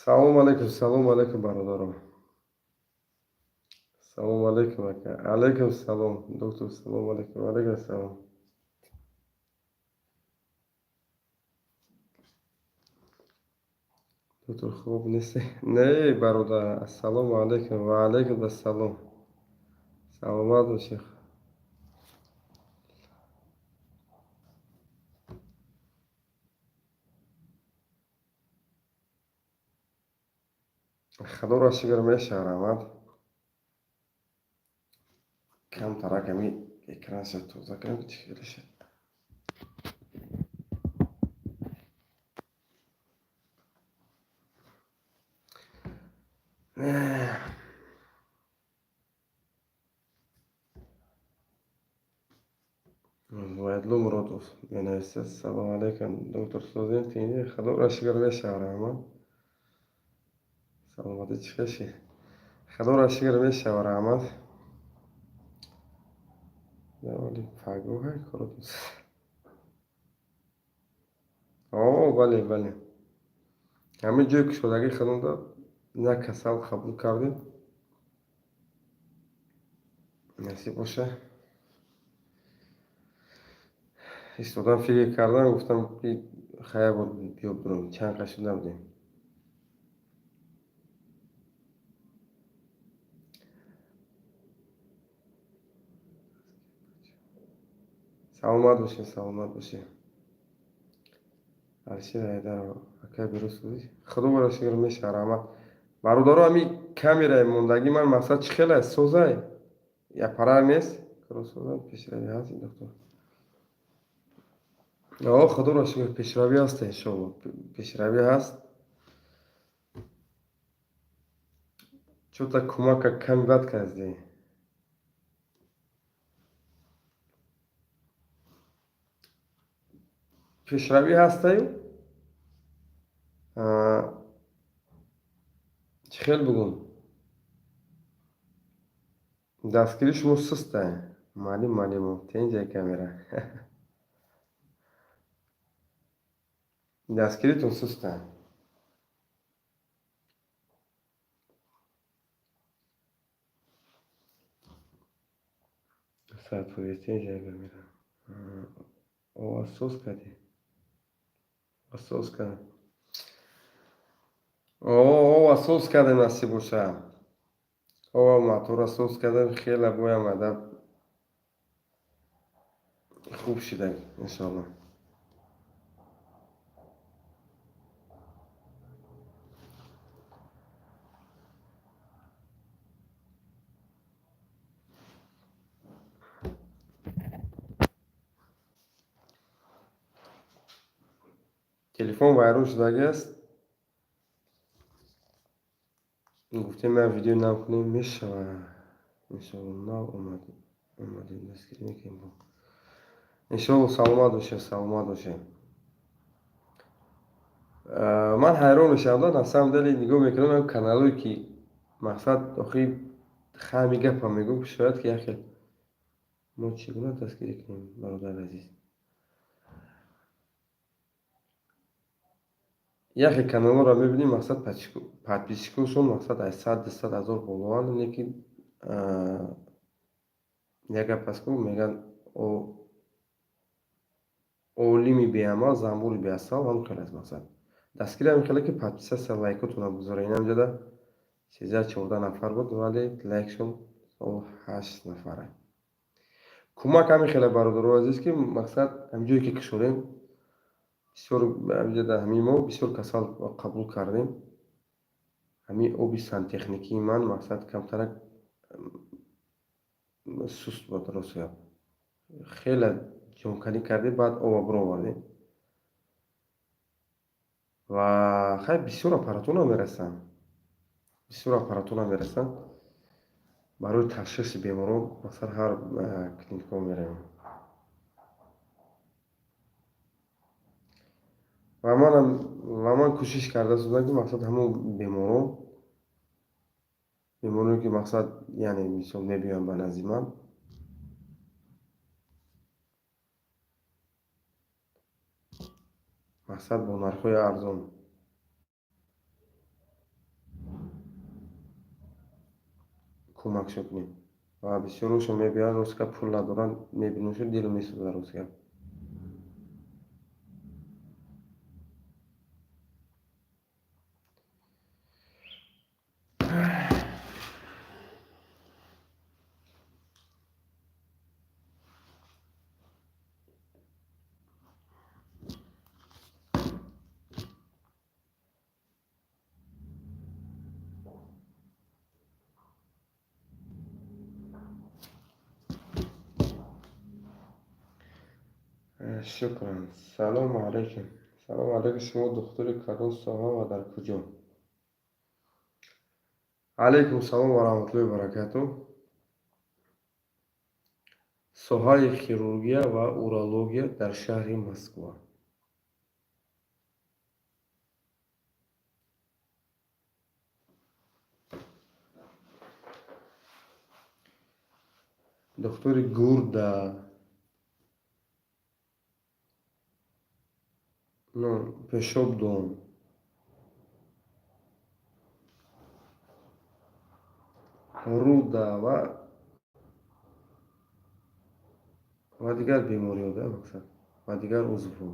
Салом алейкум, бародарам. Салом алейкум, ака. Алейкум салом, доктор, салом алейкум, алейкум салом. Доктор, хуб несте? Не, бародар, ассалому алейкум, ва алейкум ассалом. Саломат бошед. Худоро шукр мешавад. Камтарак ами экранашо тоза кунам ки чӣ хеле шад. Вайдлу Муродов менависад. Салом алейкум, доктор Созин тини. Худоро шукр мешавад. Саломатӣ чӣ хел шид? Худоро шукр мешавад. Вале пагоҳай корот мес. О, бале, бале. Ҳамин ҷои кушодагӣ хонанда як касал қабул кардем. Насиб боша. Истодам фикр кардам, гуфтам ки хая бор биё биром. Чанд қа шуда будем. Саломат бошед, саломат бошед. Алишер Айдаров, ака бируз будӣ? Худоро шукр мешавад. Бародаро, ҳамин камераи мондагӣ ман мақсад чӣ хел аст? Созай? Я парар нест? Кросовер пешравӣ ҳаст, доктор? О, худоро шукр пешравӣ ҳаст, иншоалло. Пешравӣ ҳаст. Чӯта кӯмака ками бад кардӣ. Пешравӣ ҳастаю? Чӣ хел бугум? Дастгири шумо сустае? Маълим, тенҷаи камера. Дастгиритон сустае? Сатпурӣ тенҷаи камера. О, афсӯс кардӣ. Афсӯс кардам. О, афсӯс кардем, насиб боша. О, матур афсӯс кардем, хеле боямада хуб шуда, иншоалло. Телефон вайрон шудагӣ аст. Гуфтем як видео нав кунем, мешавад. Иншоалло нав омадем, дастгирӣ мекунем. Иншоалло саломат бошед, саломат бошед. Ман ҳайрон мешавам, на самом деле нигоҳ мекунам каналое ки мақсад охи хами гапам мегӯм, шояд ки яхе мо чӣ гуна дастгирӣ кунем, бародари азиз. Яхе каналҳоро мебинем, мақсад подписчикошон мақсад аз 100-200 ҳазор болоанд, лекин як гап аст ку мегӯянд олими беамал, замбури беасал, ҳамин хел аст мақсад. Дастгири ҳамин хеле ки подписатсия, лайкотонро гузоред. Инамҷода 13-14 нафар буд, вале лайкшон 8 нафара. Кӯмак ҳамин хеле бародаро азиз ки мақсад ҳамин ҷое ки кушодем, бисёр ҳамҷода ҳамин мо бисёр касал қабул кардем. Ҳамин оби сантехникии ман мақсад камтарак суст буд, рост гап. Хеле ҷонканӣ кардем, баъд оба бировардем. Ва хай бисёр аппаратура мерасанд. Бисёр аппаратура мерасанд. Барои ташхиси беморон мақсад ҳар клиникаҳо меравем. Ва ман кӯшиш карда будам ки мақсад ҳамон бемороне ки мақсад яъне мисол мебиёянд ба назди ман, мақсад бо нархҳои арзон кӯмакшон кунем. Ва бисёрушон мебиёянд рӯз ка пул надоранд, мебинӯшанд, дил месӯзад рӯз ка. шукран. Салому алайкум. Салому алайкум. Шумо духтури кадом соҳа ва дар куҷо? алайкум салом ва раҳматуллоҳи ва баракатуҳ. соҳаи хирургия ва урология дар шаҳри Москва. духтури гурда, пешобдон, руда ва дигар бемориҳо, мақсад ва дигар узвҳо.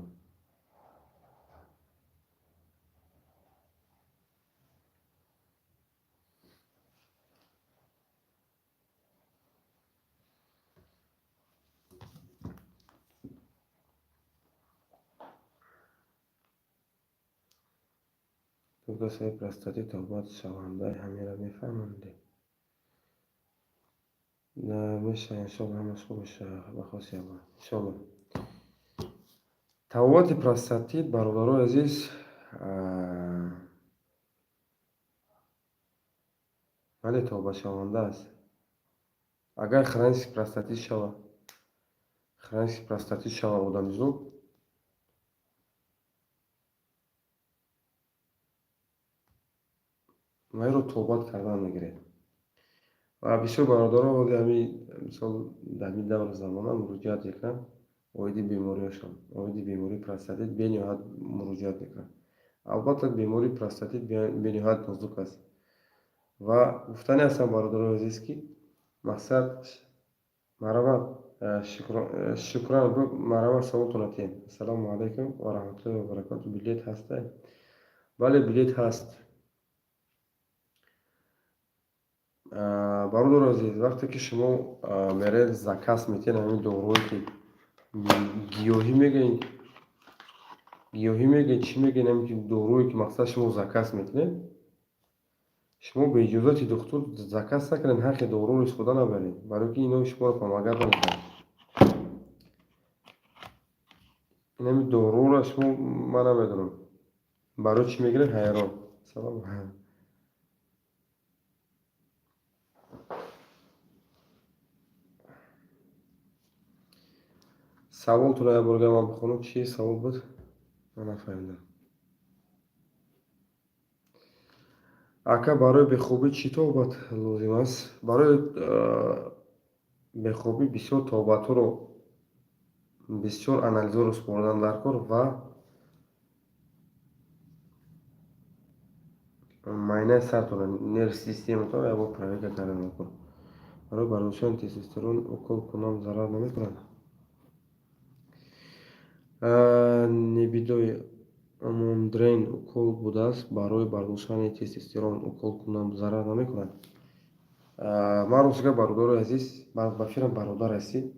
ту касаи простатит тобат шавандаи ҳамеро мефаҳманд. мешавад иншолло ҳамаш хуб мешавад ба хоси аллоҳ иншолло. табобати простатит, бародарои азиз, вале тобатшаванда аст. агар хронический простатит шава одамизод, вайро тобат кардан мегирад. ва бисёр бародарон мисол дар ин давр замона муроҷиат мекунанд, оиди бемориҳошон, оиди бемории простатит бениҳоят муроҷиат мекунанд. албатта бемории простатит бениҳоят нозук аст ва гуфтани ҳастам бародарои азиз ки мақсад марҳамат. шукран. марҳамат, саволтон атем. ассалому алайкум ва раҳматуллоҳи ва баракатуҳ. билет ҳаста? бале, билет ҳаст. бародари азиз, вақте ки шумо меред заказ метиҳед ҳамин дорӯе ки гиёҳӣ мегӯед, чӣ мегӯед, ҳамин ки дорӯе ки мақсад шумо заказ метиҳед, шумо бе иҷозати духтур заказ накунед, ҳаққи дороро истифода набаред, барои ки ино шуморо помогат намекунад. ҳамин дороро шумо ман намедонам барои чӣ мегиред, ҳайрон. салом. саволтон як борга ман бихонам. Чӣ савол буд? Ман нафаҳмидам. ака, барои бехобӣ чӣ тобат лозим аст? барои бехобӣ бисёр тобатҳоро, бисёр анализҳоро супордан дар кор ва майнаи сартона, нерв систематон як бор проверка кардан дар кор. барои бардоштани тестостерон укол кунам зарар намекунад? небидои амондрен укол будааст. барои бардоштани тестостерон укол кунам зарар намекунад? ман ростига бародари азиз, ба фирам бародар ҳастӣ.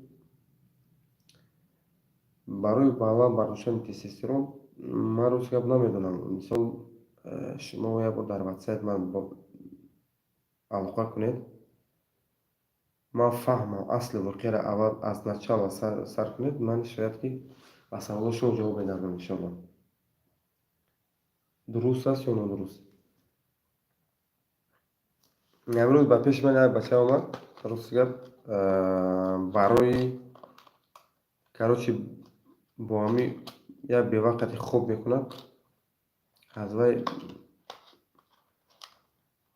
барои баланд бардоштани тестостерон ман ростига намедонам. мисол шумо як бор дар ватсайт ман алоқа кунед, ман фаҳмам асли воқеаро аввал аз начала сар кунед, ман шояд ки ба саволои шумо ҷавоб медиҳам иншолло. дуруст аст ё нодуруст? амрӯз ба пеши ман як бача омад, ростига барои карочи бо ҳамин як бевақти хоб мекунад, аз вай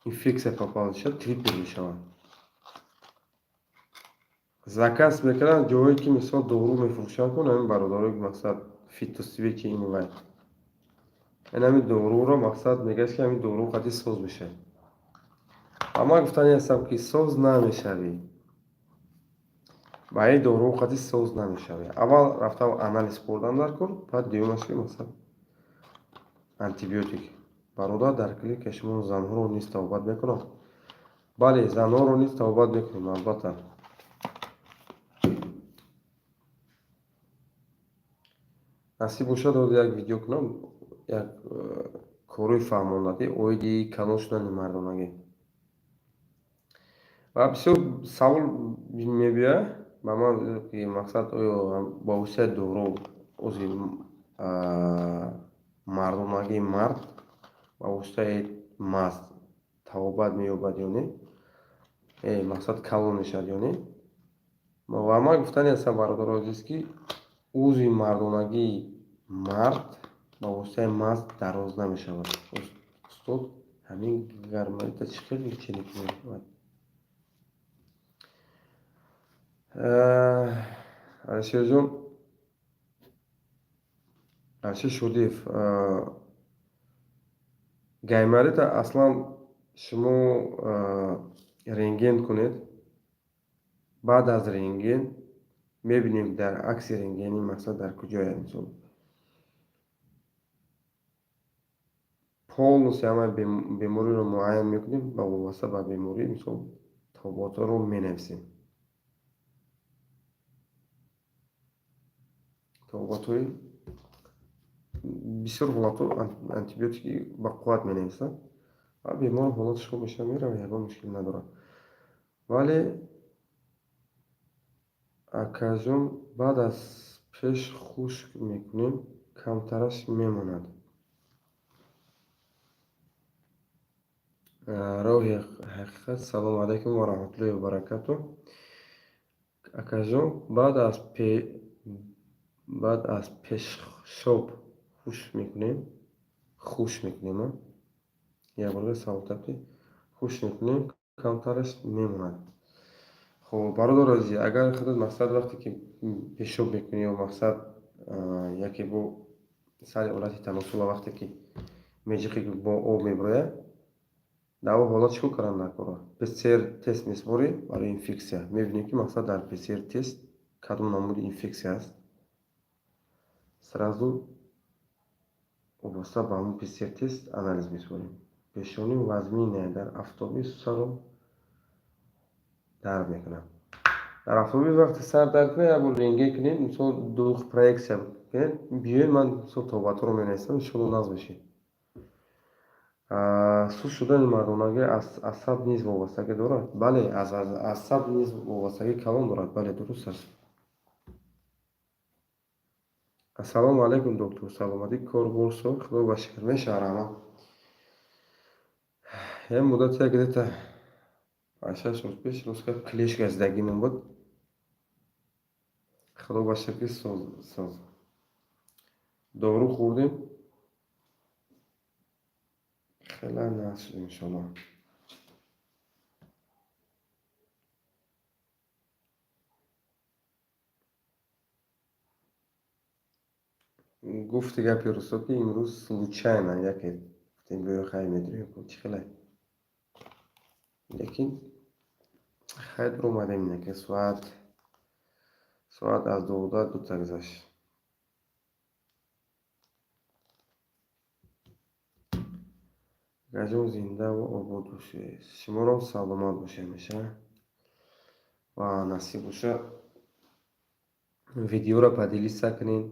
инфексия попала шуд, трипл мешавад. заказ мекунад ҷое ки мисол дору мефурӯшанд, кун ҳамин бародарои мақсад фитосвечи ин вай. ин ҳамин доруро мақсад мегӯяд ки ҳамин дору қадӣ соз мешавад. ама гуфтани ҳастам ки соз намешавӣ, ба ин дору қати соз намешавӣ. Аввал рафта анализ бурдан дар кор, баъд дуюмаш ки масалан антибиотик. Бародар, дар клиника шумо занҳоро низ табобат мекунам. Бале, занҳоро низ табобат мекунем албатта. насиб бошад як видео кунам, як кори фаҳмондагӣ оиди канол шудани мардонагӣ. ва бисёр савол мебияд ба ман ки мақсад оё ба воситаи дору ози мардонагии мард ба воситаи маст табобат меёбад ё не? Мақсад калон мешавад ё не? ва ман гуфтани ҳастам бародари азиз ки узи мардонагии мард ба воситаи маст дароз намешавад. Устод ҳамин гармарита чӣ хеле ченек мешавад? Алишерҷон, Алишер Шодиев, гаймарита аслан шумо рентген кунед. баъд аз рентген мебинем дар акси рентгени мақсад дар куҷоя мисол полнуси ҳамаи бемориро муайян мекунем, ба вобаста ба беморӣ мисол табоботро менависем. табоботҳои бисёр ҳолатҳо антибиотики ба қувват менависад ва бемор ҳолатиш хуб мешавад, меравад, ягон мушкил надорад. вале акажон баъд аз пеш хушк мекунем, камтараш мемонад. роҳи ҳақиқат. Салому алайкум ва раҳматуллоҳи ва баракатуҳ. Акажон, баъд аз пешшоб хуш мекунем, як бор саволтапти хуш мекунем, камтараш мемонад. хоб бародар азиз, агар худат мақсад вақте ки пешоб мекунӣ ё мақсад яке бо сари ҳолати таносула вақте ки меҷиқи бо об мебарояд, дар он ҳолат чӣ кор кардан накора? ПЦР тест месупорӣ барои инфексия. Мебинем ки мақсад дар ПЦР тест кадом намуди инфексия аст. сразу вобаста ба ҳамон ПЦР тест анализ месупорем. пешони вазмина дар афтоби саро дард мекунад. дар автобус вақте сар дард кунад, як бор рентген кунед, мисол дух проексия кунед, биёед, ман мисол табоботро менависам, иншоалло наз бошед. суз шудани мардонагӣ асаб низ вобастагӣ дорад? Бале, аз асаб низ вобастагӣ калон дорад. Бале, дуруст аст. ассалому алайкум доктор, саломатӣ кор борсо, худо ба шукр, мешавад раҳмат. як муддати як где-то 5-6 рӯз пеш рӯзка клеш газидагимон буд. худо ба шукр соз дору хӯрдем, хела нағз шудем иншоалло. гуфти гапи рӯсто ки имрӯз случайно яке гуфтем биё хай медурем чӣ хеле, лекин хайр омадем инаке соат аз 12 гузашт. гажон зинда ва обод бошед. шуморо саломат боша ҳамеша ва насиб боша видеоро поделиться кунед,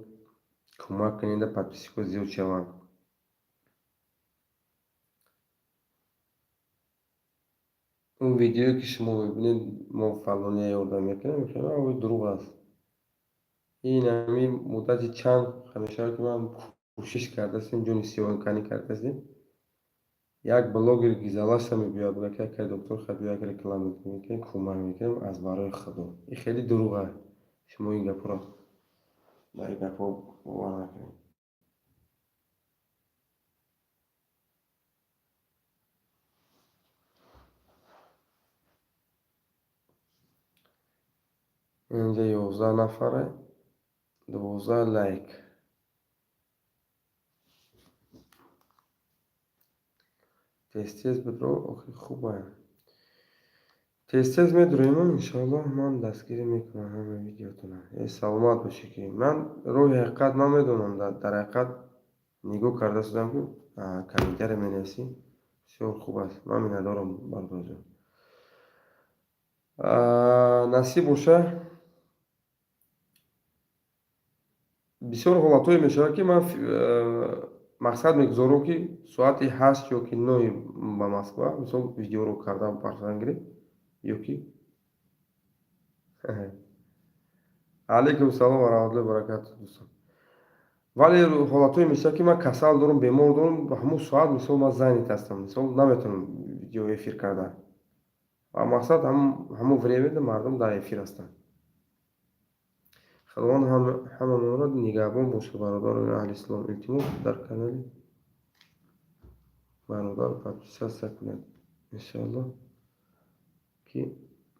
кӯмак кунед, подписчикҳо зиёд шаванд. он видеое ки шумо мебинед мо фалония ёрдам мекунем, мехоҳам дурӯғ аст. ин ҳамин муддати чанд ҳамеша ки ман кӯшиш кардастем, ҷони сиёҳаканӣ кардастем, як блогер гизалаша мебиёд, як доктор хабиё як реклама мекунем, кӯмак мекунем аз барои худо. ин хеле дурӯғ аст. шумо ин гапро ба ин гапҳо бовар накунед. инҷа 11 нафаре, 12 лайк. тез бидро охи хуб аст. тез медуроем, иншаллоҳ ман дастгирӣ мекунам ҳама видеотона. Саломат бошӣ ки ман рӯи ҳақиқат ман медонам, дар ҳақиқат нигоҳ карда шудам ки комментаре менависӣ бисёр хуб аст. Ман миннатдорам Бардорҷон. Насиб боша. Бисёр ҳолатҳое мешавад ки ман мақсад мегузорам ки соати 8 ё ки 9 ба Москва мисол видеоро кардам парсан гирифт ё ки алайкум салом ва раҳматуллоҳи ва баракатуҳ дӯстон. Вале ҳолатҳое мешавад ки ман касал дорам, бемор дорам, ба ҳамон соат мисол ман занят ҳастам, мисол наметавонам видео эфир кардан. Ва мақсад ҳамон времада мардум дар эфир ҳастанд. Худованд ҳамамонро нигаҳбон бошад. Бародарони аҳли ислом, илтимос дар канали бародар подписатсия кунед. Иншаллоҳ ки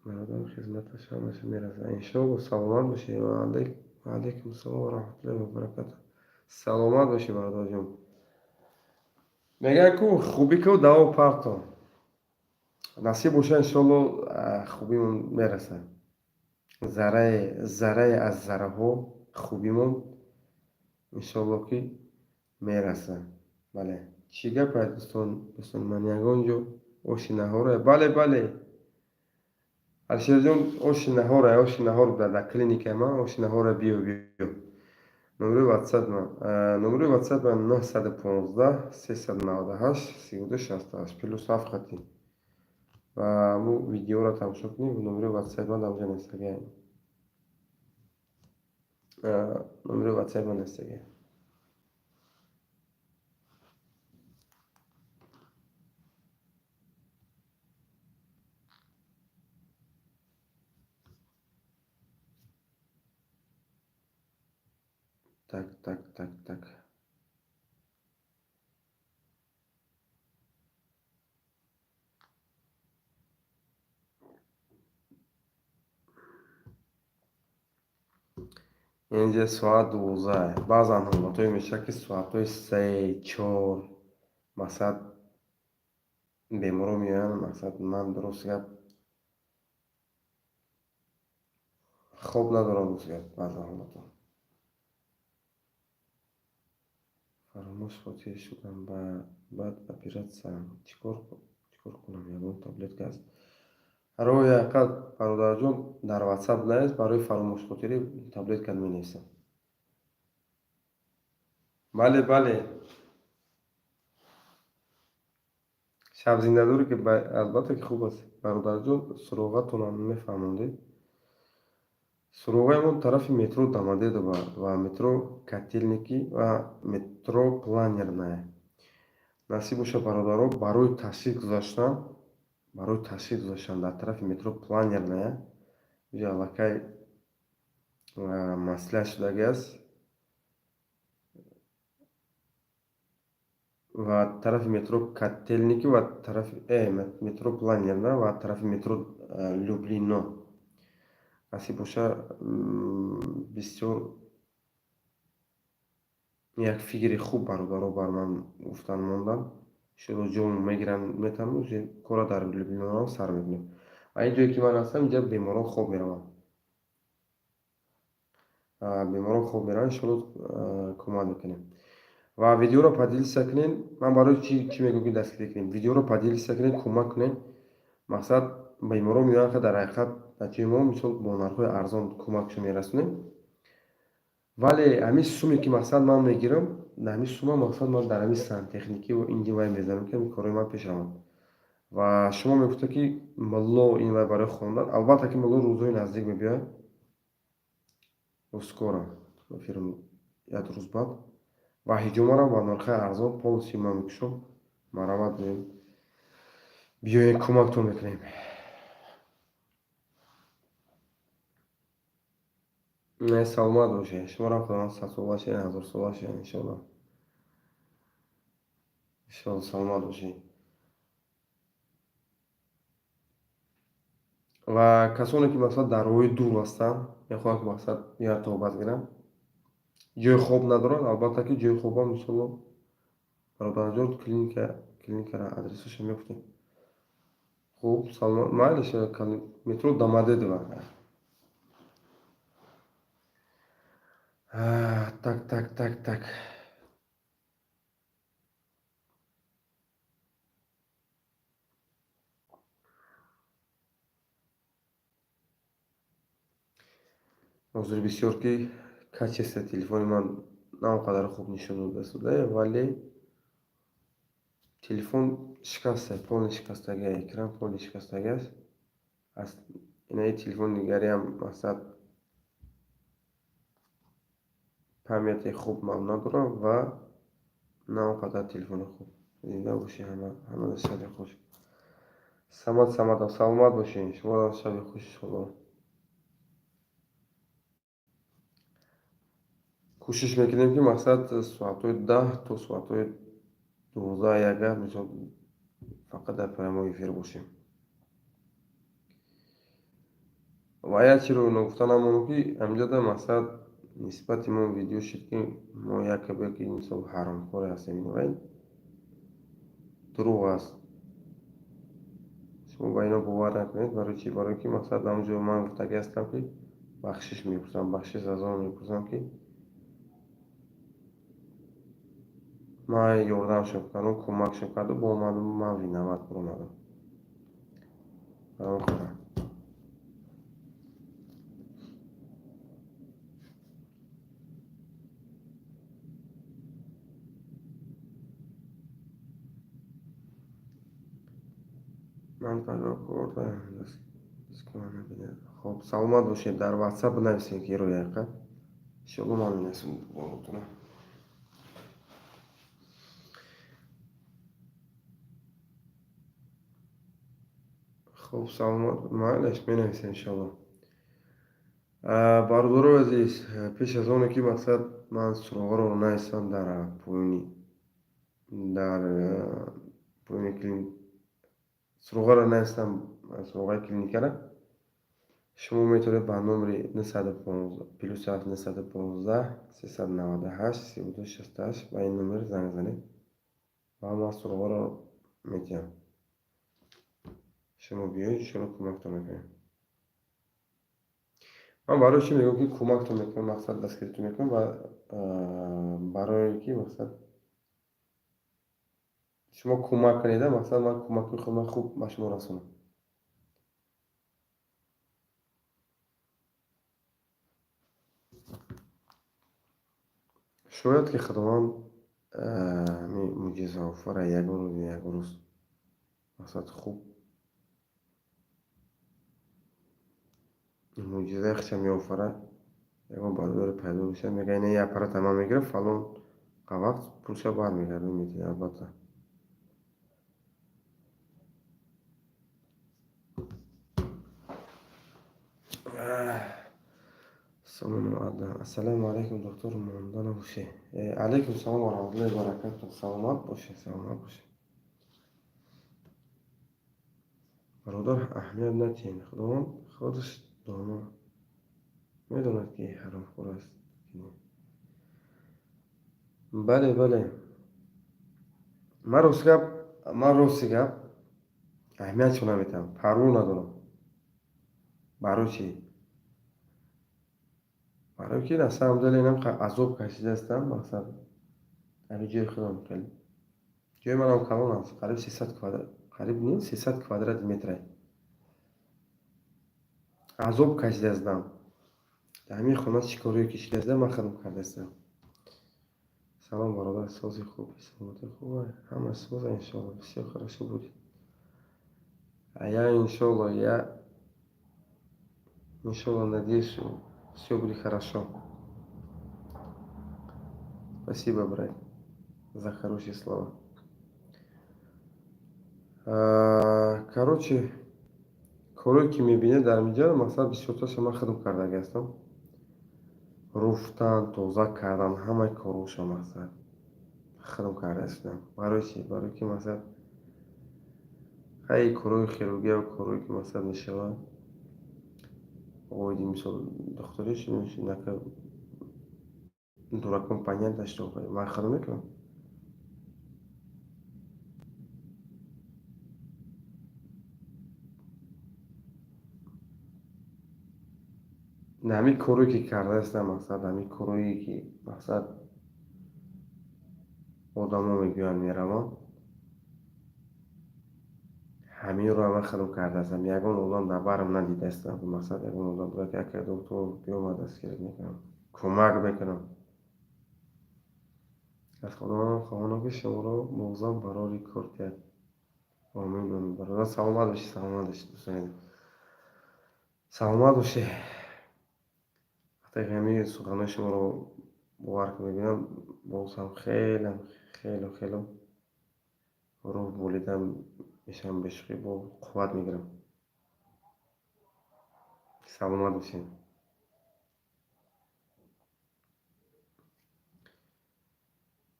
бародар хизматаш ҳамаша мерасад. Иншаллоҳ саломат бошед. Ва алайкум салом ва раҳматуллоҳи ва баракатуҳ. Саломат бошед бародарҷон. Мегӯяд ку хубӣ ку даво парто. Насиб боша иншаллоҳ хубимон мерасад. Заррае аз зарраҳо хубимон иншаллоҳ ки мерасад. Бале. Чӣ гап аст дӯстон? Ман ягон ҷо оши наҳорае. Бале. Алишерҷон оши наҳор дар клиникаи ман оши наҳора биё. Номери ватсап ман 915 398 3268 +7 хати. Ва мо видеоро тамошо кунем. Номери ватсап ман дар Инстаграм. Номери ватсап ман Инстаграм. Так. Инҷа соат 12. Баъзан ҳолатҳое мешавад ки соатҳои 3, 4 мақсад беморон меоянд. Мақсад ман дуруст гап хоб надорам. Дуруст гап баъзан ҳолатҳо. Фаромӯш хотир шудам. Баъд оператсияам. Чикор кунам? Ягон таблетка аст. Роҳи ҳақиқат бародарҷон дар ватсап навис, барои фаромӯшхотирӣ таблетка менависам. Бале. Шабзиндадорӣ ки албатта ки хуб аст. Бародарҷон суроғатонам мефаҳмондед? Суроғаимон тарафи метро Домодедово ва метро Котельники ва метро Планерная. Насиб боша бародаро барои ташриф гузоштан дар тарафи метро Планерная. Инҷа аллакай масъала шудагӣ аст. Ва тарафи метро Котельники ва тарафи метро Планерная ва тарафи метро Люблино. Насиб боша бисёр як фикри хуб бародаро бар ман гуфтан монданд. Иншаллоҳ ҷомо мегиранд, метавонам кора дар Люблино сар мекунем. Ва ин ҷое ки ман ҳастам, инҷа беморон хоб мераванд. Иншаллоҳ кӯмак мекунем. Ва видеоро поделиться кунед. Ман барои чӣ мегӯям ки дастгирӣ кунем? Видеоро поделиться кунед, кӯмак кунед. Мақсад беморон меоянд ки дар ҳақиқат дар ҷои мо мисол бо нархҳои арзон кӯмакшон мерасонем. Вале ҳамин суме ки мақсад ман мегирам, ҳамин сума мақсад ман дар ҳамин сантехникӣ ва инҷи вай мезанам ки ҳамин корои ман пеш раванд. Ва шумо мегуфтед ки мулло ин вай барои хондан. Албатта ки мулло рӯзҳои наздик мебиёяд. Скоро фирм як рӯз баъд ва ҳиҷомаро ба нархҳои арзон полиси ман мекушам. Маравад биёед. Биёед кӯмактон мекунем. Саломат бошед. Шуморо худованд 100 сола шавед, 1000 сола шавед иншаллоҳ. Иншаллоҳ саломат бошед. ва касоне ки мақсад дар роҳи дур ҳастанд, мехоҳанд ки мақсад яртобат гиранд, ҷои хоб надоранд. Албатта ки ҷои хобам иншаллоҳ бародарҷон клиникара адресаша мегуфтем. Хуб, саломат. Майлиш, метро Домодедово. Так. ҳозир бисёр ки качество телефони ман на он қадар хуб нишон додастуда, вале телефон шикаста, полный шикастаги, экран полный шикастаги аст. Инаи телефони дигариам мақсад памяти хуб ман надорам ва на он қадар телефони хуб. Зинда бошӣ ҳама шаби хуш. Самадов саломат бошед. Шумо шаби хуш иншоалло. кӯшиш мекунем ки мақсад соатҳои 10 то соатҳои 12 мисол фақат дар прямой эфир бошем. ва як чиро нагуфта намонам ки амҷода мақсад нисбати мо видео шид ки мо якобе ки мисол ҳаромкоре ҳастем, вай дурӯғ аст. шумо ба ино бовар накунед. Барои чӣ? Барои ки мақсад ҳамонҷо ман гуфтагӣ ҳастам ки бахшиш мепурсам, бахшиш аз он мепурсам ки ман ёрдамшон кардам, кӯмакшон карду, бо омадам, ман виноват баромадам. Баром кора. Ман пайдо кардам. Хуб, саломат бошед. Дар WhatsApp бинависед ки ро яқа. Иншоалло ман менависам болотона. хуб, саломат. Майлаш менависам иншоалло. Бародаро азиз, пеш аз оне ки мақсад ман суроғаро нависам дар поёни клиник, суроғаро нависам суроғаи клиникара. шумо метавонед ба номери 915 +915 398 3268 ба ин номер занг занед ва ман суроғаро медиҳам. шумо биёед, иншоалло кӯмактон мекунем. ман барои чӣ мегӯям ки кӯмактон мекунам, мақсад дастгиритон мекунам ва барое ки мақсад шумо кӯмак кунеда, мақсад ман кӯмаки худам хуб ба шумо расонам. шояд ки худованд муъҷизаофара ягон рӯз мақсад хуб муъҷизаи худша меофарад. ягон бародаре пайдо мешавад, мегӯяд ин аппарата ман мегирам, фалон вақт пулша бармегардад. Метавонад албатта. Ассалому алайкум доктор, монда набошед. Алайкум салом ва раҳматуллоҳи ва баракатуҳ. Саломат бошед, саломат бошед. бародар, аҳамият надиҳед. худованд худаш доно медонад ки ҳаромкор аст. бале ман рости гап аҳамиятшо наметаҳам, парво надорам. барои чӣ? барои ки на самом деле инам азоб кашидаастам. мақсад ҳамин ҷои худам калид. ҷои манам калон аст, қариб 300 квадрат метр. азоб кашидаастам. дар ҳамин хона чӣ корие кишидаастам, ман худам кардаастам. салом бародар, сози хуб, саломати хуб, ҳама соза иншоалло. бисёр хорошо будет. Я иншоалло, надеюсь, что все будет хорошо. Спасибо, брат, за хорошие слова. Короче, корое ки мебинед дар инҷо, мақсад бисёрташа ман худам кардаги ҳастам. руфтан, тоза кардан, ҳамаи корҳоша мақсад худам кардаастам. барои чӣ? Барои ки мақсад хеле корҳои хирургия ва корҳое ки мақсад мешавад. оиди мисол духтуриш инака дуракон понятно, что ман худам мекунам. нами кӯрое ки кардаастам мақсад ҳами кӯрое ки мақсад одамо мегӯянд мераванд ҳаминро ҳама хело кардаастам. Ягон одам дар барам надидаастам. Мақсад ягон одам гӯяд ки ака доктор биёмад дастгирӣ мекунам, кӯмак мекунам. аз худоам хоҳонам ки шуморо мувоффақ барори кор диҳад. آمین آمین برادر سلامت باشی دوستان سلامت باشی وقتی همین سخنان شما رو باور که میبینم باز هم خیلی خیلی خیلی روح بولیدم میشم بشقی با قوت میگیرم سلامت باشی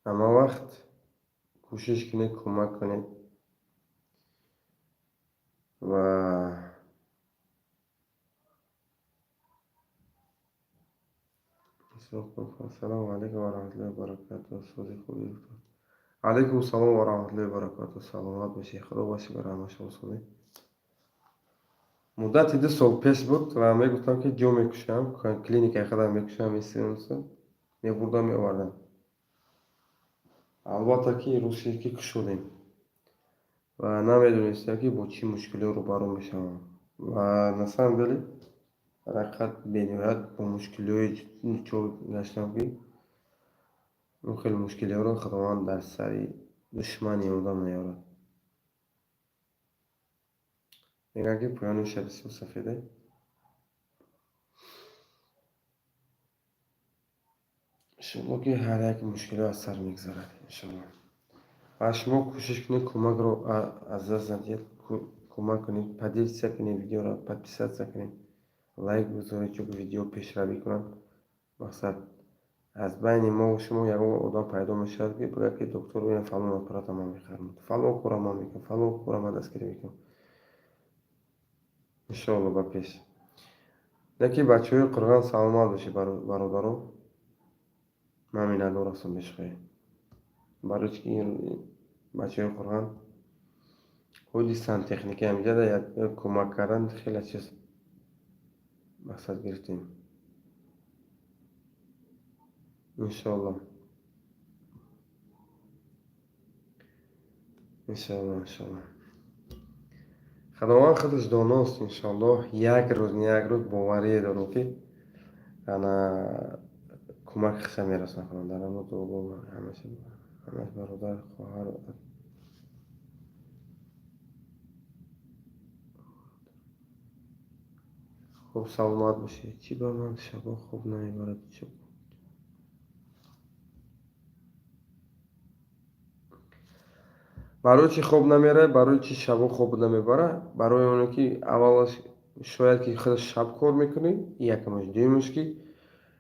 اما وقت کوشش کنید کمک کنید و السلام علیکم و رحمت الله و برکاته سوزی خوبی دکتر علیکم السلام و رحمت الله و برکاته سلامت باشی خدا باشی برای همه شما سوزی مدتی 2 سال پیش بود و میگفتم که جو میکشم کلینیک خودم میکشم اینسولینس میبردم میآوردم البته که روزی که کشیدیم و نمیدونستم که با چی مشکلی روبرو میشم و نسان دلی رقت بنیاد با مشکلی چو گشتم که اون خیلی مشکلی رو خداوند در سری دشمنی آدم نیارد میگن که پایان شب سفیده انشالله که هر یک مشکل از سر میگذرد انشالله و شما کوشش کنید کمک رو از دست ندید کمک کنید подписаться کنید ویدیو رو подписаться کنید лайк بذارید چون ویدیو پیشروی کنند مقصد از بین ما و شما یگان آدم پیدا میشد که بگه که دکتر این فلان آپرات ما میخرم فلان کارم ما میکنم فلان کارم ما دستگیری میکنم انشالله با پیش نکی بچه های قرغان سلامت باشی برادرو من میندور هستم بشخواه برای که این بچه های قرغان خودی سن تکنیکی هم جده یا کمک کردن خیلی چیز مقصد گرفتیم انشالله انشالله انشالله خداوند خودش داناست انشالله یک روز نه یک روز باوری دارم که انا کمک خیلی میرسن کنم در اما تو با همش برادر خواهر خوب سلامت باشی چی با من شبا خوب نمیبارد چی برای چی خوب نمیره برای چی شبا خوب نمیبره برای اونه که اولش شاید که خودش شب کار میکنی یکمش دویمش که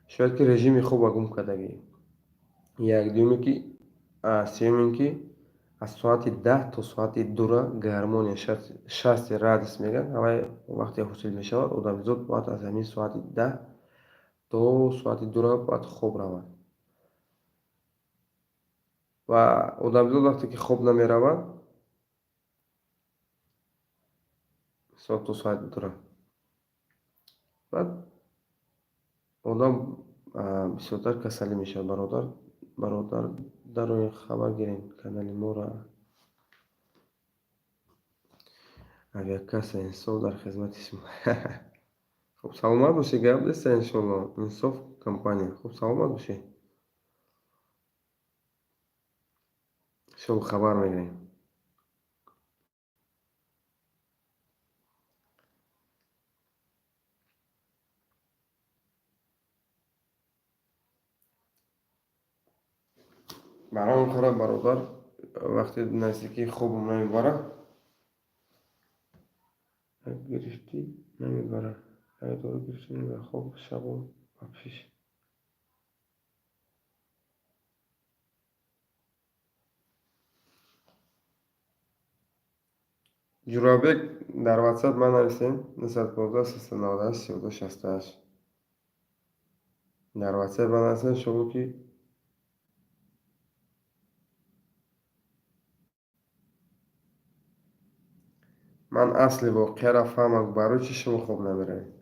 شاید که رژیم خوب گم کردگی یک دومی که سومین که از ساعت 10 تا ساعت 2 گرمانی 60 رادیوس میگن اما وقتی حاصل میشود آدم زود باید از همین ساعت 10 تا ساعت 2 باید خوب رود و آدم زود وقتی که خوب نمیرود ساعت تا ساعت 2 بعد آدم بسیارتر کسلی میشه برادر در روی خبر گیرین کانال ما را اگر کس انصاف در خدمت شما خب سلامت باشی گپ نیست انشالله انصاف کمپانی خب سلامت باشی شما خبر میگیرین برای اون کار برادر وقتی نزدیکی خوب نمیبره گرفتی نمیبره اگه دارو گرفتی نمیبره خوب شب و پیش جورابک در واتساپ من نویسیم 915 398 32 68 در واتساپ من نویسیم شما که من اصل واقعه را فهمم برای چی شما خوب نمیره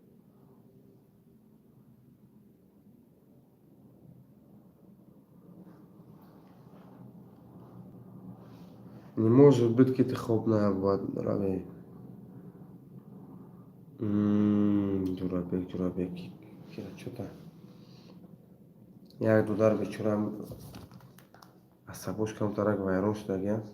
Не может быть, ки ту хоб набояд равӣ. Ҷурабек, Ҷурабек. Чӯта? Як дудар бечора асабош камтарак вайрон шудаги аст.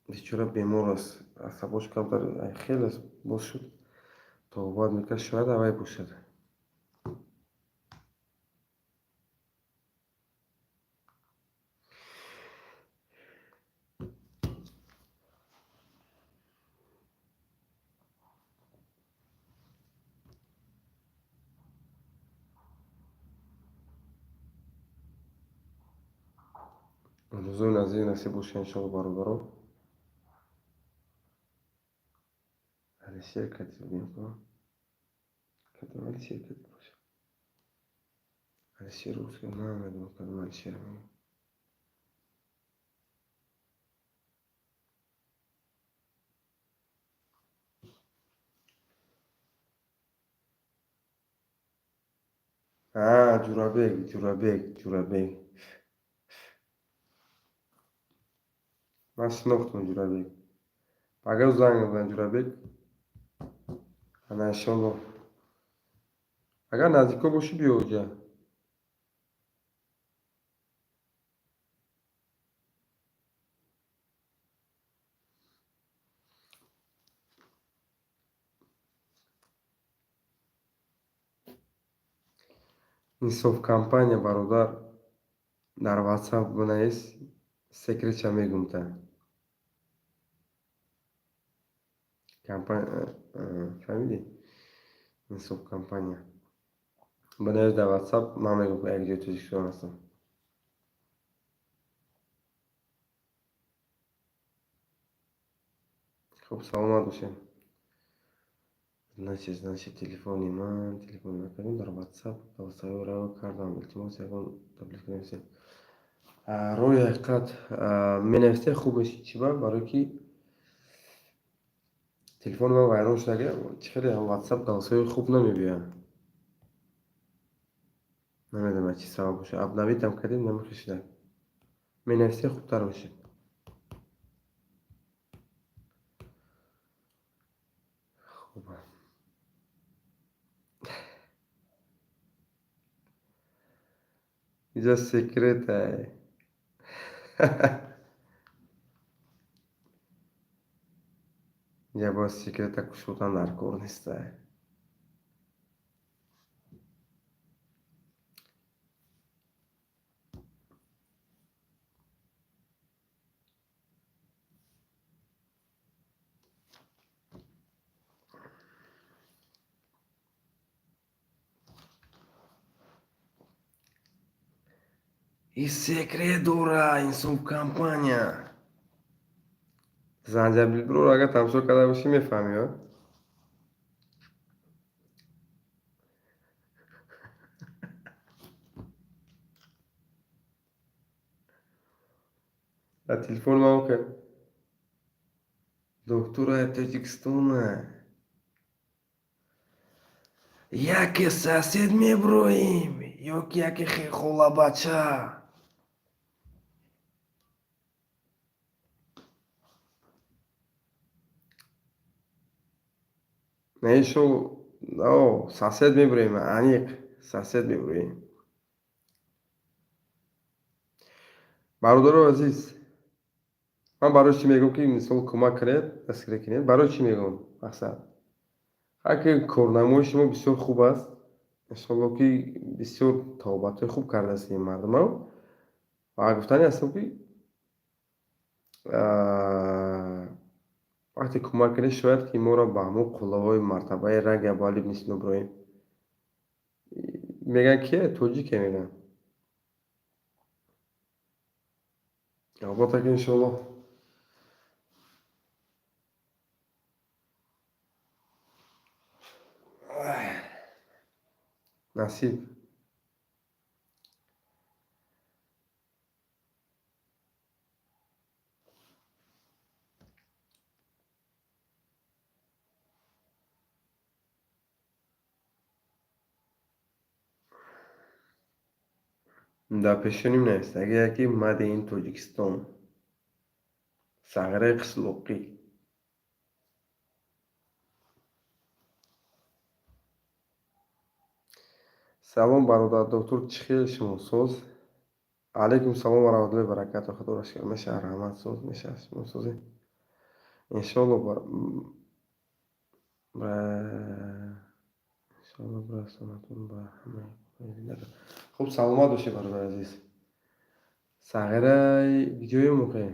Бечора бемор аст. Асабош камтар хеле боз шуд. Тобат мекард, шояд авай бошад. рӯзои наздик насиб бошад иншоалло бародарон. Алишер Катибенко. Кадом Алишер Катиб бошад? Алишер русский намедонам кадом Алишер мегӯям. Ҷурабек, Ҷурабек, Ҷурабек. Ман шинохтам Ҷурабек. Агар занг назан Ҷурабек. Ана иншоалло. Агар наздико бошӣ биё оҷа. Инсоф компания бародар дар WhatsApp бинавис секретша мегӯмта. Фаҳмидӣ? Инсоф компания. Бинавис дар WhatsApp ман мегӯм як ҷои Тоҷикистон ҳастам. Хуб, саломат бошед. Значит, телефони ман кардем дар WhatsApp голосовое раво кардам. Илтимос ягон таблиғ нависед. Роҳи ҳақиқат менависед хуб мешид. Чӣ ба? Барои ки телефони ман вайрон шудаги чӣ хеле WhatsApp голосовое хуб намебиёяд. Намедонам чӣ сабаб бошад. Обновитам кардем намехӯшад. Менависед хубтар мешид. Хуб. Инҷа секретай. Инҷа бояд секрета кушодан дар кор нестай. И секрет дора инсоф компания. Занҷабилро агар тамошо карда бошӣ мефаҳмӣ. Дар телефони ман ки доктураи Тоҷикистона. Яке сосед меброим ё ки яке холабача. Не шо сосед меброим, аниқ сосед меброим. Бародаро азиз, ман барои чӣ мегӯям ки мисол кӯмак кунед, дастгирӣ кунед. Барои чӣ мегӯям? Мақсад. ҳар ки корнамои шумо бисёр хуб аст. Иншоалло ки бисёр тобатҳои хуб кардаст ин мардумо. Ва гуфтанӣ ҳастам ки вақте кӯмак кунед шояд ки моро ба ҳамон қуллаҳои мартабаи ранги аввали мисли Иброҳим мегӯянд кие? Тоҷике мегӯянд. албатта ки иншоалло насиб. Да пешоним нест. Аgar яки Made in Tojikiston сағираи қишлоқӣ. Салом бародар доктор, чӣ хел шумосоз? Алайкум салом ва раҳматуллоҳи ва баракатуҳ. Худоро шукр. Мешавад раҳматсоз, мешавад шумосозӣ. Иншолло ба иншолло расонатон ба ҳамаи зиндака. Хуб, саломат бошед бародари азиз. Сағираи ҷои муқим.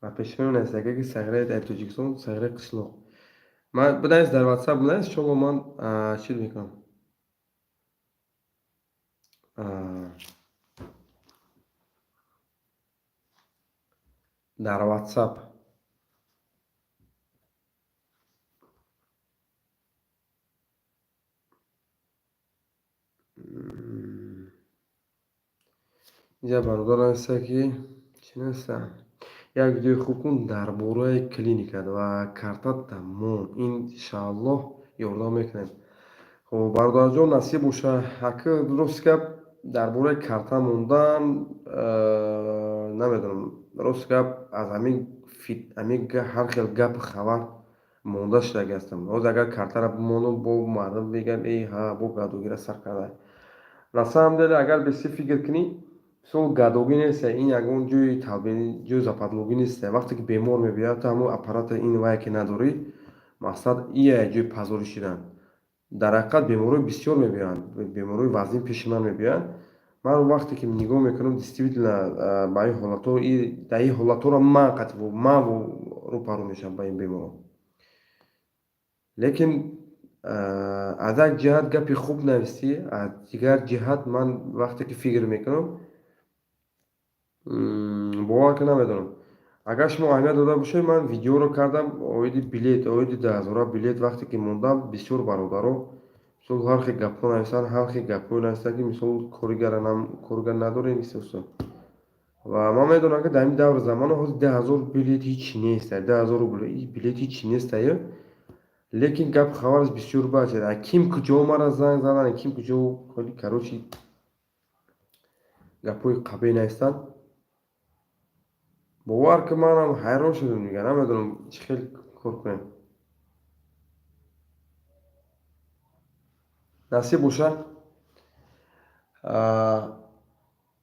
Ва пешниҳод нест. Агаки сағираи дар Тоҷикистон, сағираи қишлоқ. Ман биданист дар WhatsApp биданист, иншолло ман чиз мекунам. Дар WhatsApp инҷа бародар аста ки чӣ неста. Як видеои хуб кун дар бораи клиника ва карта тамом. Иншааллоҳ ёрдам мекунем. Хуб, бародарҷон, насиб боша. Ака дуруст гап дар бораи карта мондан, намедонам, дуруст гап аз ҳамин ҳар хел гапу хабар монда шуда ҳастам. Ҳозир агар картаро бимонам, бо мардум мегӯянд ҳа бо гадогира сар карда. На самом деле агар бисёр фикр кунӣ, мисол гадогӣ нест, ин ягон ҷойи талбини, ҷойи западлугӣ нест. Вақте ки бемор мебиёяд, ту ҳамон аппарата ин вая ки надорӣ, мақсад ия ҷойи пазорӣ шудан. Дар ҳақиқат бемории бисёр мебиёянд, бемории вазнин пеши ман мебиёянд. Ман вақте ки нигоҳ мекунам, действительно ба ин ҳолатҳо, дар ин ҳолатҳоро ман рӯпарӯ мешавам ба ин беморон. Лекин аз як ҷиҳат гапи хуб навистӣ, аз дигар ҷиҳат ман вақте ки фикр мекунам, бовар ка намедонам. Агар шумо аҳамият дода бошед, ман видеоро кардам оиди билет, оиди 10,000 билет. Вақте ки мондам, бисёр бародаро мисол ҳар хел гапҳо нависанд, ҳар хел гапҳое нависанд ки мисол коригар надорем мисол. Ва ман медонам ки дар ин давр замоно ҳозир 10,000 билет ҳеҷ билет ҳеҷ нестаю. Лекин гап хабараш бисёр бачед. Ким куҷо мара занг задан, ким куҷо, короче гапҳои қабеҳ нависанд. бовар ки манам ҳайрон шудам дига, намедонам чӣ хел кор кунем. Насиб боша.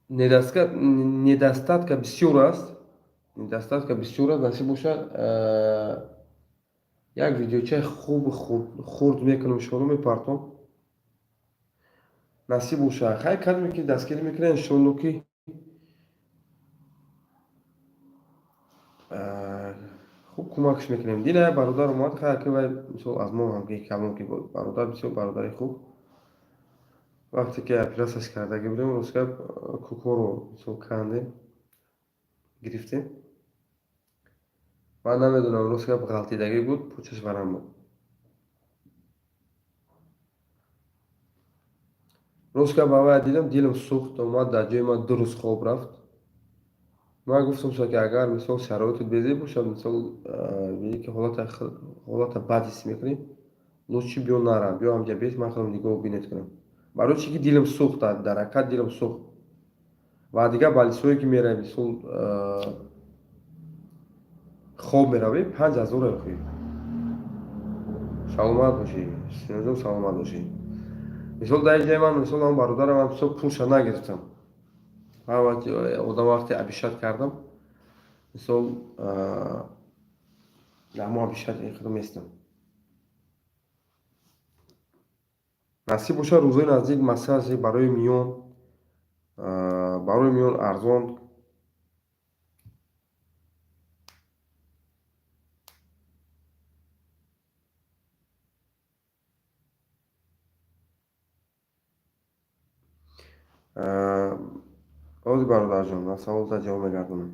Недостатка бисёр аст. Насиб боша. Як видеочаи хуби хурд мекунам, иншоалло мепартом. Насиб боша. Хай кадоме ки дастгирӣ мекунем, иншоалло ки хуб кӯмакш мекунем. Дина як бародар омад, хай ки вай мисол аз мо ҳамгоҳӣ калон ки бародар бисёр бародари хуб. Вақте ки операсияш кардагӣ будем, ростгап кӯкоро мисол кандем, гирифтем. Ман намедонам, ростгап ғалтидагӣ буд, почаш варам буд. Ростгап ба вай дидам, дилам сӯхт, омад дар ҷои ман 2 рӯз хоб рафт. Ман гуфтам ки агар мисол шароити безе бошад, мисол бинӣ ки ҳолата бад ҳис мекунӣ, лучши биё нара, биё ҳамҷа бес, ман худам нигоҳ бинет кунам. Барои чӣ ки дилам сӯхт, дар ҳақиқат дилам сӯхт. Ва дигар балисое ки меравӣ, мисол хоб меравӣ, 5,000 мехӯӣ. Саломат бошӣ, синоҷон, саломат бошӣ. Мисол дар ин ҷои ман, мисол ҳамон бародарам, ман мисол пулша нагирифтам. Одам вақте абишат кардам, мисол дар ҳамон абишат иқдом меистам. насиб боша рӯзои наздик массажи барои миён арзон. ҳозир бародарҷон, ман саволатро ҷавоб мегардонам.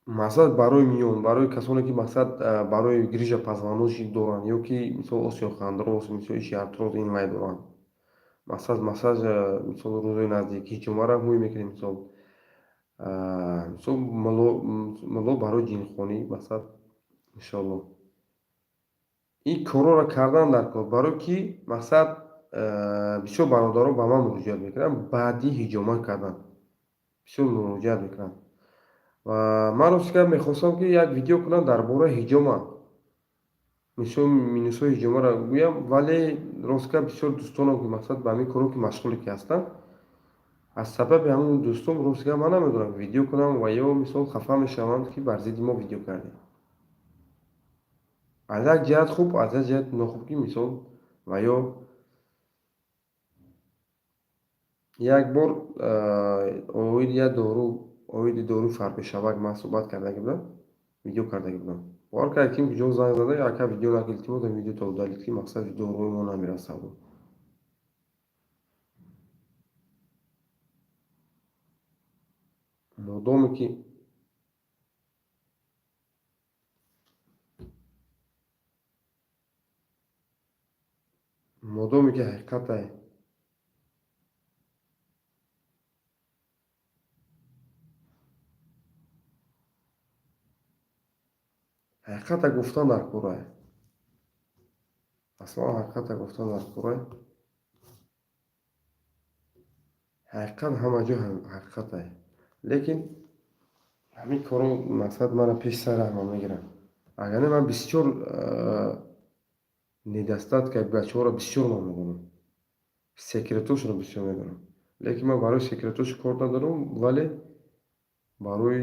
мақсад барои миён, барои касоне ки мақсад барои грижа позвоночник доранд, ё ки мисол остеохондроз, мисол иши артроз ин вай доранд. Мақсад массаж, мисол рӯзои наздики ҷумъаро ҳамоӣ мекунем, мисол муло барои ҷинхонӣ, мақсад иншоалло. ин корҳоро кардан дар кор барои ки мақсад бисёр бародарон ба ман муроҷиат мекунанд баъди ҳиҷома кардан бисёр муроҷиат мекунанд ва ман ростикам мехостам ки як видео кунам дар бораи ҳиҷома минусҳои ҳиҷомаро гӯям, вале ростикам бисёр дӯстонам ки мақсад ба ҳамин корҳо ки машғуле ки ҳастанд, аз сабаби ҳамин дӯстон ростикам ман намедонам видео кунам ва ё мисол хафа мешаванд ки бар зидди мо видео кардем. аз як ҷиҳат хуб, аз як ҷиҳат нохуб ки мисол ва ё як бор оиди дору фарбешавак ман суҳбат кардаги будам, видео кардаги будам. Бовар кард ким ҷо занг зада яка видео нак илтимос видео додалид ки мақсади доруи мо намерасад. модоме ки ҳақиқата гуфтан дар кора, аслан ҳақиқата гуфтан дар кора, ҳақиқат ҳама ҷо ҳақиқате, лекин ҳамин корҳо мақсад мара пеш сар ҳама мегиранд. Агар не ман бисёр недостаткаи бачаҳоро бисёр ман медонам, секретошро бисёр медонам, лекин ман барои секретош кор надорам, вале барои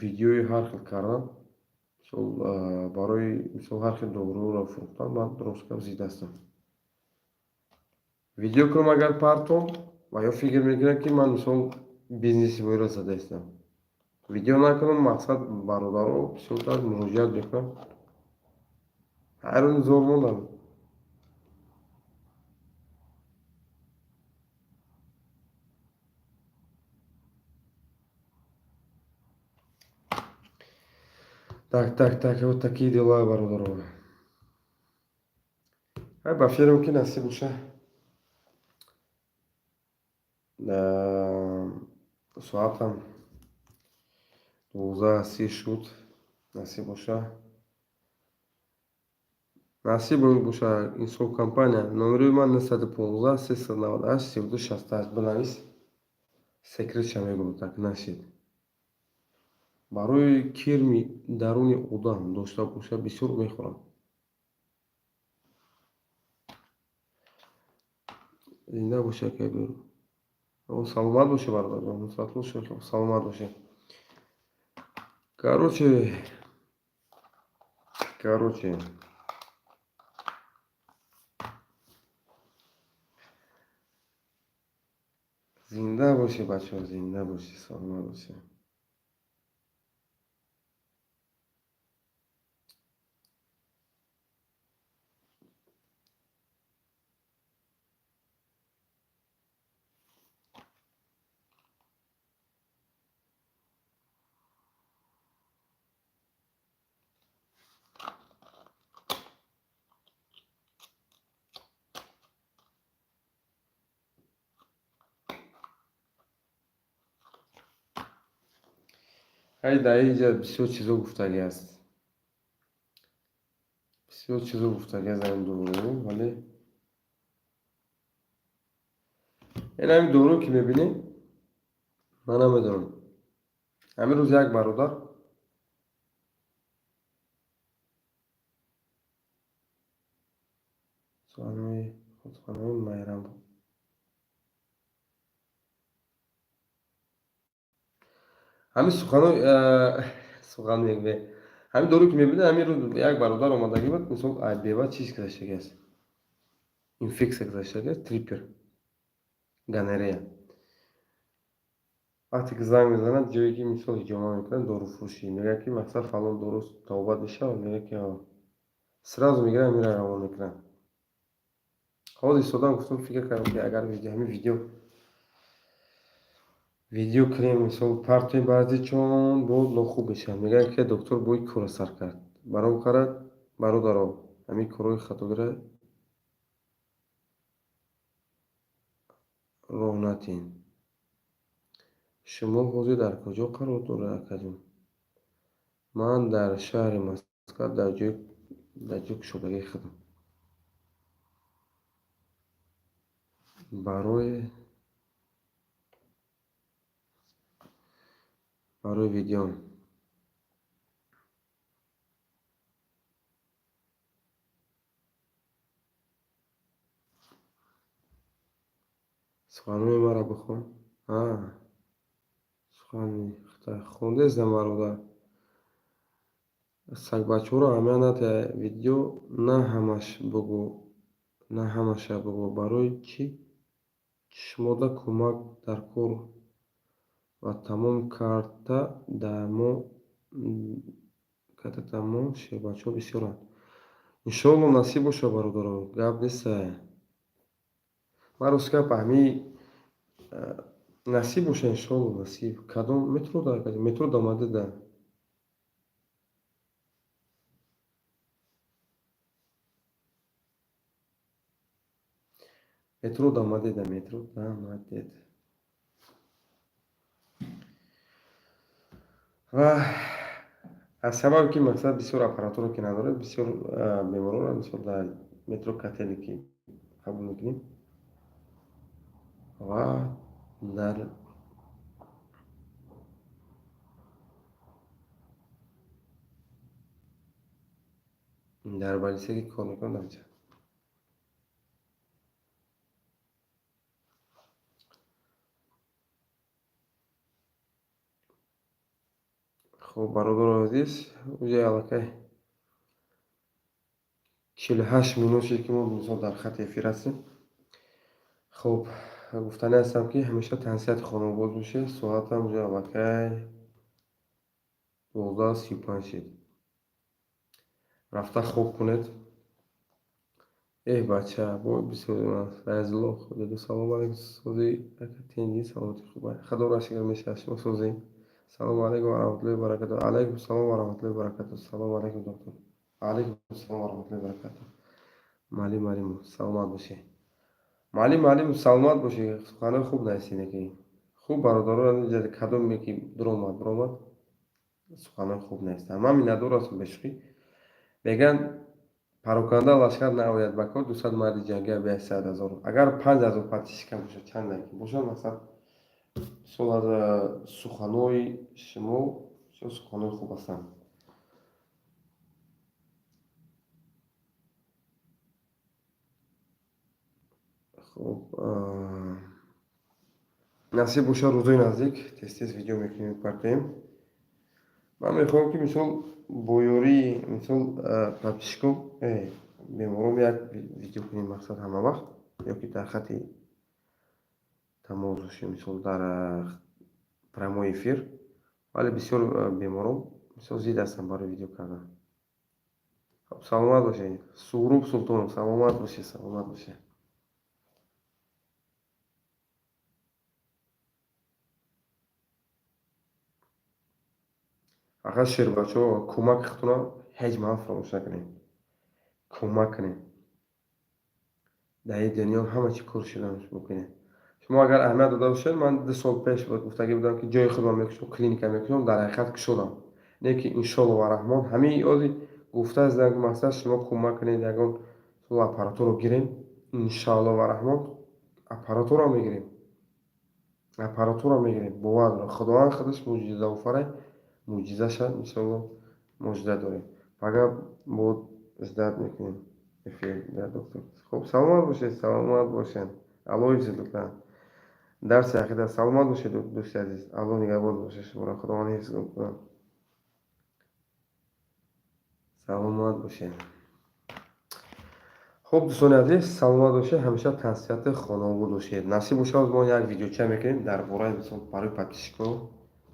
видеои ҳар хел кардан, барои мисол ҳар хел доруро фурӯхтан ман ростикам зидда ҳастам. Видео кунам агар партом ва ё фикр мекунам ки ман мисол бизнеси боира зада ҳастам. Видео накунам, мақсад бародаро бисёртар муроҷиат мекунанд. ҳайрони зор мондам. Так, вот такие дела, бародаро. Ба фирм ки насиб боша. Соатам 12:30 шуд. Насиб боша. Насиб боша инсоф компания. Номерои ман 915 398 3268 бинавис. Секретша мегӯяд, так нашид. барои кирми даруни одам дошта боша бисёр мехӯрам. зинда боша кабир. Саломат боша бародар, саломат боша. Короче, зинда боши бачаҳо, зинда боши, саломат боши. ҳай дар ин ҷо бисёр чизо гуфтагӣ аст. Бисёр чизо гуфтагӣ аст дар ин дору, вале ин ҳамин дору ки мебинӣ, ман намедонам. ҳамин рӯз як бародар суханҳои майрам ҳамин сухан мегӯяд. ҳамин дору ки мебинӣ, ҳамин рӯз як бародар омадаги буд, мисол айбева чиз гузаштагӣ аст. Инфексия гузаштагӣ аст, трипер, гонорея. вақте ки занг мезанад, ҷое ки мисол ҳиҷома мекунад, дорухӯрӯшӣ мегӯяд ки мақсад фалон дору тавобат мешавад, мегӯяд ки сразу мегиранд, меранд равон мекунанд. ҳозир истодам гуфтам, фикр кардам ки агар ҳамин видео кунем, мисол партои баъзичон боз нохуб мешавад. Мегӯяд ки доктор бои кора сар кард. Баром карад, бародаро, ҳамин корҳои хатогира роҳ натиҳем. шумо ҳозир дар куҷо қарор доред акаҷон? Ман дар шаҳри Москва дар ҷои дар ҷо кушодагии худам барои видеом. суханҳои маро бихон. сухани хондезам бародар. Сагбачаҳоро аҳамият надиҳ. Видео на ҳамаша бугӯ. Барои чӣ шумода кӯмак дар кор ва тамом карда мо шербачаҳо бисёранд. Иншоалло насиб бошад бародаро. Гап нестае. Ман ростгап ҳамин насиб бошад, иншоалло насиб. Кадом метро дамадида. метро дамадед. ва аз сабабе ки мақсад бисёр аппаратура ки надорад, бисёр беморонро мисол дар метро катели ки қабул мекунем ва дар балиса ки кор мекунад намҷа. хуб бародаро азиз, уҷа аллакай 48 минут шуд ки мо мисол дар хати эфир ҳастем. хуб гуфтанӣ ҳастам ки ҳамеша тансияти хонавод бошед. соатам уҷа аллакай 12:35 шуд. рафта хоб кунед. бача бой бисёр аст. Файзулло худо салом алейкум сози акатенги салоти хуб. Хадо рашигар мешавад шумо сози. Салом алейкум ва раҳматуллоҳи ва баракатуҳ. Алейкум салом ва раҳматуллоҳи ва баракатуҳ. Салом алейкум доктор. Алейкум салом ва раҳматуллоҳи ва баракатуҳ. Маълим саломат бошед. Маълим саломат бошед. Суханои хуб нависед ки. Хуб бародарон ҷади кадоме ки дуромад суханои хуб нависад. Ман миннатдор ҳастам бешухӣ. Мегӯянд пароканда лашкар наояд ба кор 200 марди ҷангиа бияд 100 000. Агар 5000 подписчикам бошад чанда ки бошад мақсад сол аз суханои шумо суханои хуб ҳастанд. хуб насиб бошад рӯзои наздик тез видео мекунем партем. Ман мехоҳам ки мисол бо ёрии мисол подписчиком бемором як видео кунем мақсад ҳама вақт ё ки дар хати тамос бошем мисол дар прямой эфир. вале бисёр беморон мисол зид ҳастанд барои видео кардан. хуб саломат бошед. Суҳруб Султонов саломат бошед. фақат шербачаҳо кӯмаки худтонро ҳеҷ маҳал фаромӯш накунед. кӯмак кунед. дар ин дунё ҳама чӣ кор шуда мекунед. шумо агар аҳамият дода бошед, ман 2 сол пеш гуфтагӣ будам ки ҷои худам мекушам, клиника мекушам, дар ҳақиқат кушодам. Не ки иншоалло ва раҳмон ҳамин ёзи гуфта зидам ки мақсад шумо кӯмак кунед, ягон аппаратурро гирем. Иншоалло ва раҳмон аппаратурро мегирем. бовар дорам. Худованд худаш муъҷизаофарай. муъҷизаша иншоалло мо ҷида дорем. фақат мо ҷидат мекунем эфир дар доктор. хуб саломат бошед. алло ҳифзитон. дарси ақида саломат бошед дӯсти азиз. алло нигаҳбон бошад шуморо. худованд ҳифз кунад. саломат бошед. хуб дӯстони азиз саломат бошед. ҳамеша тансияти хонавод бошед. насиб бошад мо як видеоча мекунем дар бораи мисол барои подписчикҳо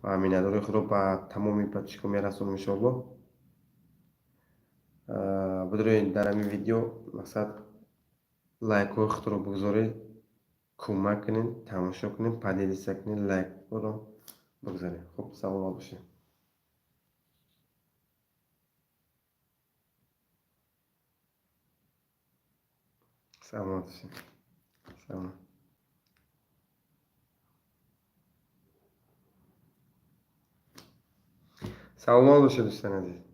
ва миннатдории худро ба тамоми подписчикҳо мерасонем иншоалло. бидроед дар ҳамин видео мақсад лайкҳои худро бигзоред, кӯмак кунед, тамошо кунед, поделиса кунед, лайкҳоро бигзоред. хуб саломат бошед. саломат бошед. саломат бошед дӯстони азиз.